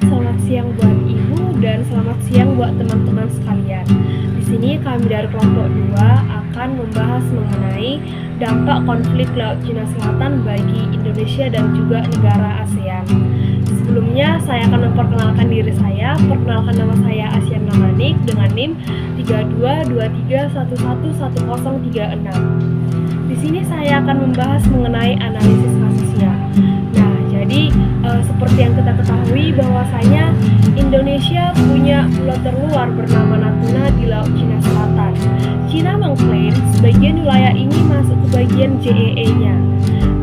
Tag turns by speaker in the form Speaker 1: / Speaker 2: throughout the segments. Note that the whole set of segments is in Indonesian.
Speaker 1: selamat siang buat Ibu dan selamat siang buat teman-teman sekalian. Di sini kami dari kelompok 2 akan membahas mengenai dampak konflik Laut Cina Selatan bagi Indonesia dan juga negara ASEAN. Sebelumnya saya akan memperkenalkan diri saya. Perkenalkan, nama saya Asyan Namanik dengan NIM 3223111036. Di sini saya akan membahas mengenai analisis kasusnya. Nah, jadi seperti yang kita ketahui bahwasanya Indonesia punya pulau terluar bernama Natuna di Laut Cina Selatan. Cina mengklaim sebagian wilayah ini masuk ke bagian JEE-nya.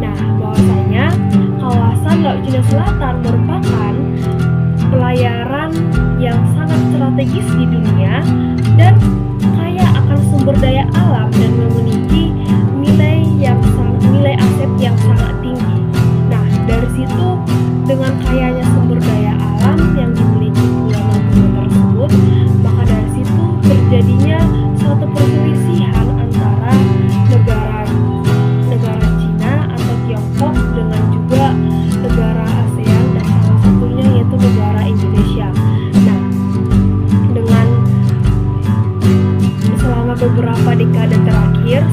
Speaker 1: Nah, bahwasanya kawasan Laut Cina Selatan merupakan pelayaran yang sangat strategis di dunia dan kaya akan sumber daya alam dan memiliki nilai aset yang sangat tinggi. Nah, dari situ dengan kayanya sumber daya alam yang dimiliki Pulau Natuna tersebut, maka dari situ terjadinya suatu perselisihan antara negara Cina atau Tiongkok dengan juga negara ASEAN dan salah satunya yaitu negara Indonesia. Nah, dengan selama beberapa dekade terakhir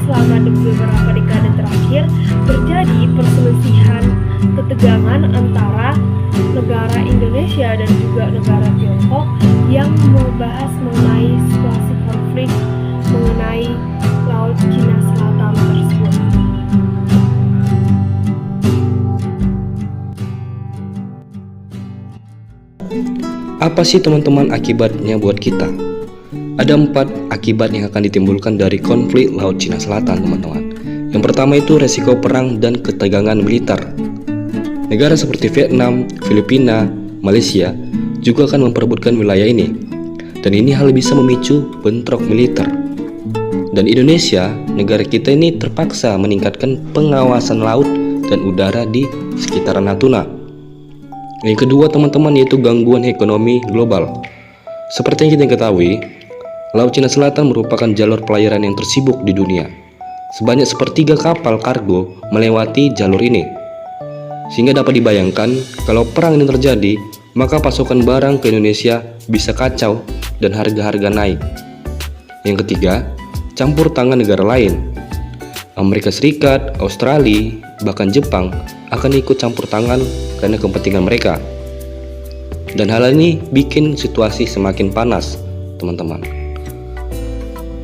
Speaker 1: terjadi perselisihan ketegangan antara negara Indonesia dan juga negara Tiongkok yang membahas mengenai situasi konflik mengenai Laut Cina Selatan tersebut.
Speaker 2: Apa sih teman-teman akibatnya buat kita? Ada 4 akibat yang akan ditimbulkan dari konflik Laut Cina Selatan, teman-teman. Yang pertama itu resiko perang dan ketegangan militer. Negara seperti Vietnam, Filipina, Malaysia juga akan memperebutkan wilayah ini. Dan ini hal bisa memicu bentrok militer. Dan Indonesia, negara kita ini terpaksa meningkatkan pengawasan laut dan udara di sekitaran Natuna. Yang kedua, teman-teman, yaitu gangguan ekonomi global. Seperti yang kita ketahui, Laut Cina Selatan merupakan jalur pelayaran yang tersibuk di dunia. Sebanyak sepertiga kapal kargo melewati jalur ini. Sehingga dapat dibayangkan kalau perang ini terjadi, maka pasokan barang ke Indonesia bisa kacau dan harga-harga naik. Yang ketiga, campur tangan negara lain. Amerika Serikat, Australia, bahkan Jepang akan ikut campur tangan karena kepentingan mereka. Dan hal ini bikin situasi semakin panas, teman-teman.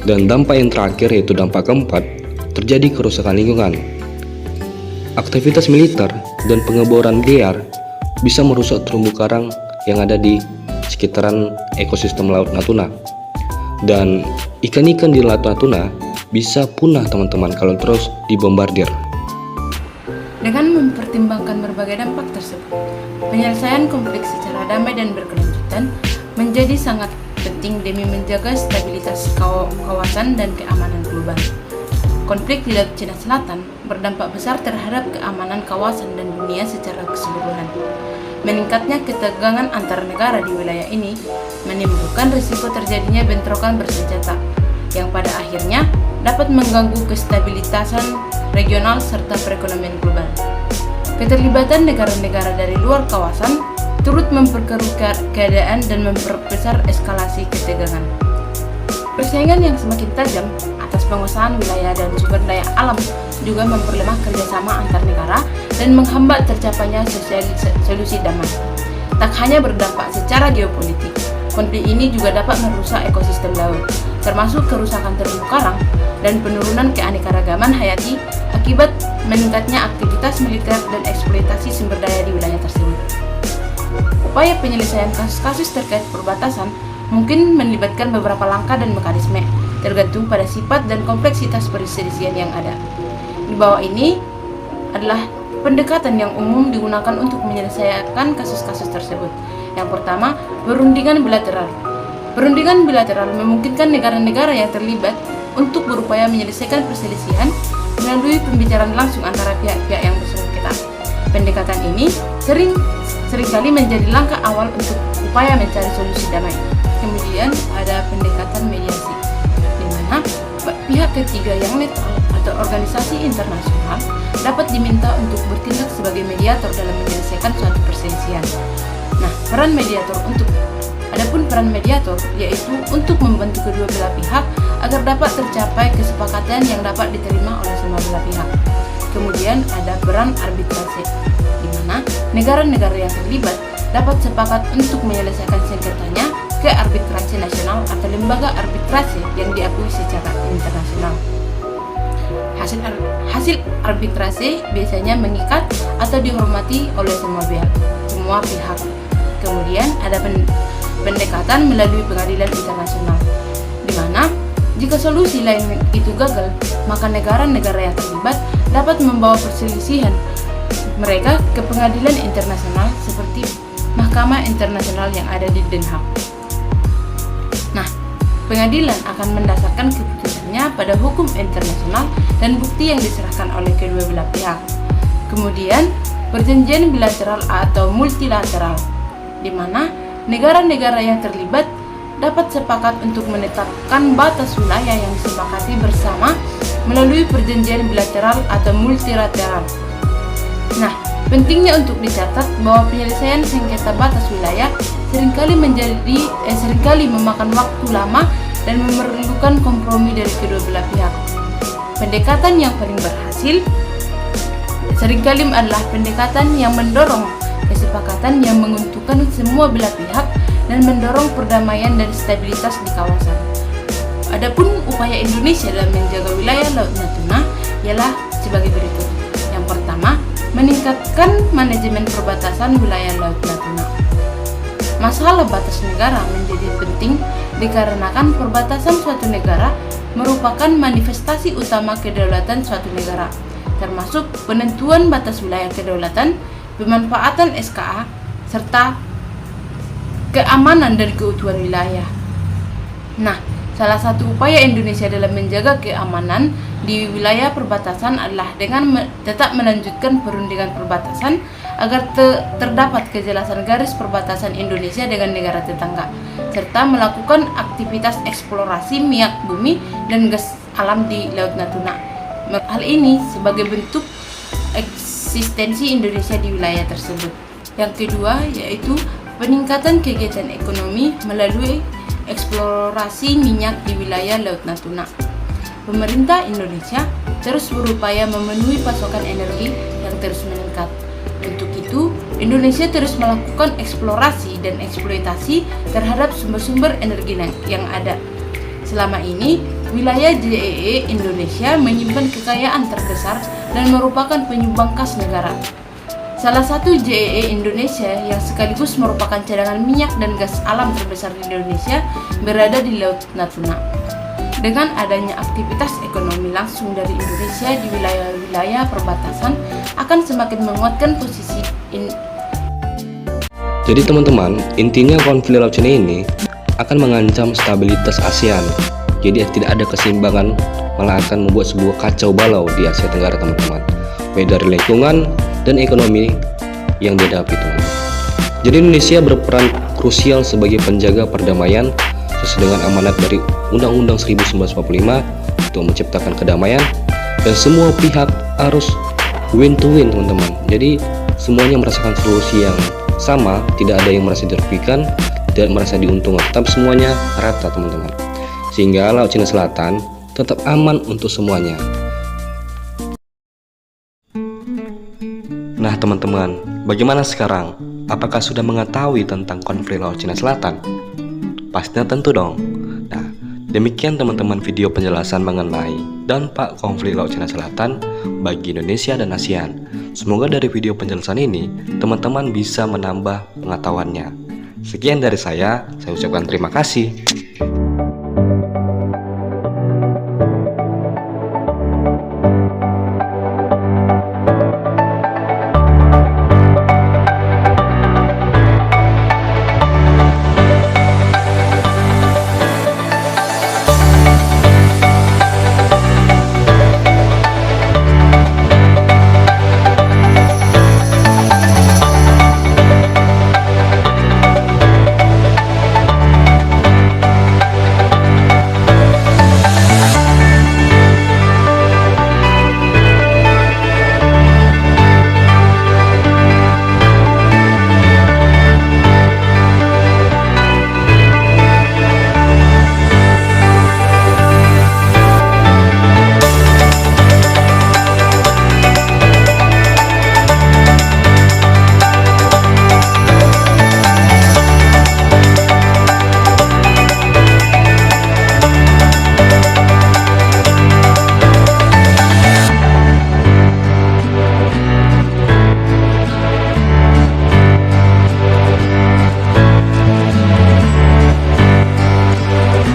Speaker 2: Dan dampak yang terakhir, yaitu dampak keempat, terjadi kerusakan lingkungan. Aktivitas militer dan pengeboran liar bisa merusak terumbu karang yang ada di sekitaran ekosistem Laut Natuna. Dan ikan-ikan di Laut Natuna bisa punah, teman-teman, kalau terus dibombardir.
Speaker 3: Dengan mempertimbangkan berbagai dampak tersebut, penyelesaian konflik secara damai dan berkelanjutan menjadi sangat penting demi menjaga stabilitas kawasan dan keamanan global. Konflik di Laut Cina Selatan berdampak besar terhadap keamanan kawasan dan dunia secara keseluruhan. Meningkatnya ketegangan antar negara di wilayah ini menimbulkan risiko terjadinya bentrokan bersenjata yang pada akhirnya dapat mengganggu kestabilitasan regional serta perekonomian global. Keterlibatan negara-negara dari luar kawasan turut memperkeruh keadaan dan memperbesar eskalasi ketegangan. Persaingan yang semakin tajam atas penguasaan wilayah dan sumber daya alam juga memperlemah kerjasama antar negara dan menghambat tercapainya solusi damai. Tak hanya berdampak secara geopolitik, konflik ini juga dapat merusak ekosistem laut, termasuk kerusakan terumbu karang dan penurunan keanekaragaman hayati akibat meningkatnya aktivitas militer dan eksploitasi sumber daya di wilayah tersebut. Upaya penyelesaian kasus-kasus terkait perbatasan mungkin melibatkan beberapa langkah dan mekanisme, tergantung pada sifat dan kompleksitas perselisihan yang ada. Di bawah ini adalah pendekatan yang umum digunakan untuk menyelesaikan kasus-kasus tersebut. Yang pertama, perundingan bilateral. Perundingan bilateral memungkinkan negara-negara yang terlibat untuk berupaya menyelesaikan perselisihan melalui pembicaraan langsung antara pihak-pihak yang bersengketa. Pendekatan ini seringkali menjadi langkah awal untuk upaya mencari solusi damai. Kemudian ada pendekatan mediasi, di mana pihak ketiga yang netral atau organisasi internasional dapat diminta untuk bertindak sebagai mediator dalam menyelesaikan suatu perselisihan. Adapun peran mediator yaitu untuk membantu kedua belah pihak agar dapat tercapai kesepakatan yang dapat diterima oleh semua belah pihak. Kemudian ada peran arbitrase, di mana negara-negara yang terlibat dapat sepakat untuk menyelesaikan sengketanya ke arbitrase nasional atau lembaga arbitrase yang diakui secara internasional. Hasil arbitrase biasanya mengikat atau dihormati oleh semua pihak. Kemudian ada pendekatan melalui pengadilan internasional, di mana jika solusi lain itu gagal, maka negara-negara yang terlibat dapat membawa perselisihan mereka ke pengadilan internasional seperti Mahkamah Internasional yang ada di Den Haag. Nah, pengadilan akan mendasarkan keputusannya pada hukum internasional dan bukti yang diserahkan oleh kedua belah pihak. Kemudian, perjanjian bilateral atau multilateral, di mana negara-negara yang terlibat dapat sepakat untuk menetapkan batas wilayah yang disepakati bersama melalui perjanjian bilateral atau multilateral. Nah, pentingnya untuk dicatat bahwa penyelesaian sengketa batas wilayah seringkali memakan waktu lama dan memerlukan kompromi dari kedua belah pihak. Pendekatan yang paling berhasil seringkali adalah pendekatan yang mendorong kesepakatan yang menguntungkan semua belah pihak dan mendorong perdamaian dan stabilitas di kawasan. Adapun upaya Indonesia dalam menjaga wilayah Laut Natuna ialah sebagai berikut. Yang pertama, meningkatkan manajemen perbatasan wilayah Laut Natuna. Masalah batas negara menjadi penting dikarenakan perbatasan suatu negara merupakan manifestasi utama kedaulatan suatu negara, termasuk penentuan batas wilayah kedaulatan, pemanfaatan SKA, serta keamanan dan keutuhan wilayah. Nah, salah satu upaya Indonesia dalam menjaga keamanan di wilayah perbatasan adalah dengan tetap melanjutkan perundingan perbatasan agar terdapat kejelasan garis perbatasan Indonesia dengan negara tetangga, serta melakukan aktivitas eksplorasi minyak bumi dan gas alam di Laut Natuna. Hal ini sebagai bentuk eksistensi Indonesia di wilayah tersebut. Yang kedua yaitu peningkatan kegiatan ekonomi melalui eksplorasi minyak di wilayah Laut Natuna. Pemerintah Indonesia terus berupaya memenuhi pasokan energi yang terus meningkat. Untuk itu, Indonesia terus melakukan eksplorasi dan eksploitasi terhadap sumber-sumber energi yang ada. Selama ini, wilayah JEE Indonesia menyimpan kekayaan terbesar dan merupakan penyumbang kas negara. Salah satu JEE Indonesia yang sekaligus merupakan cadangan minyak dan gas alam terbesar di Indonesia berada di Laut Natuna. Dengan adanya aktivitas ekonomi langsung dari Indonesia di wilayah-wilayah perbatasan akan semakin menguatkan posisi
Speaker 2: Jadi teman-teman, intinya konflik Laut Cina ini akan mengancam stabilitas ASEAN. Jadi tidak ada keseimbangan, malah akan membuat sebuah kacau balau di Asia Tenggara teman-teman, baik dari lingkungan dan ekonomi yang dihadapi teman-teman. Jadi Indonesia berperan krusial sebagai penjaga perdamaian sesuai dengan amanat dari Undang-Undang 1945 untuk menciptakan kedamaian, dan semua pihak harus win to win teman-teman. Jadi semuanya merasakan solusi yang sama, tidak ada yang merasa dirugikan, tidak merasa diuntungkan, tapi semuanya rata teman-teman, sehingga Laut Cina Selatan tetap aman untuk semuanya. Nah teman-teman, bagaimana sekarang? Apakah sudah mengetahui tentang konflik Laut Cina Selatan? Pastinya tentu dong. Nah, demikian teman-teman video penjelasan mengenai dampak konflik Laut Cina Selatan bagi Indonesia dan ASEAN. Semoga dari video penjelasan ini teman-teman bisa menambah pengetahuannya. Sekian dari saya ucapkan terima kasih.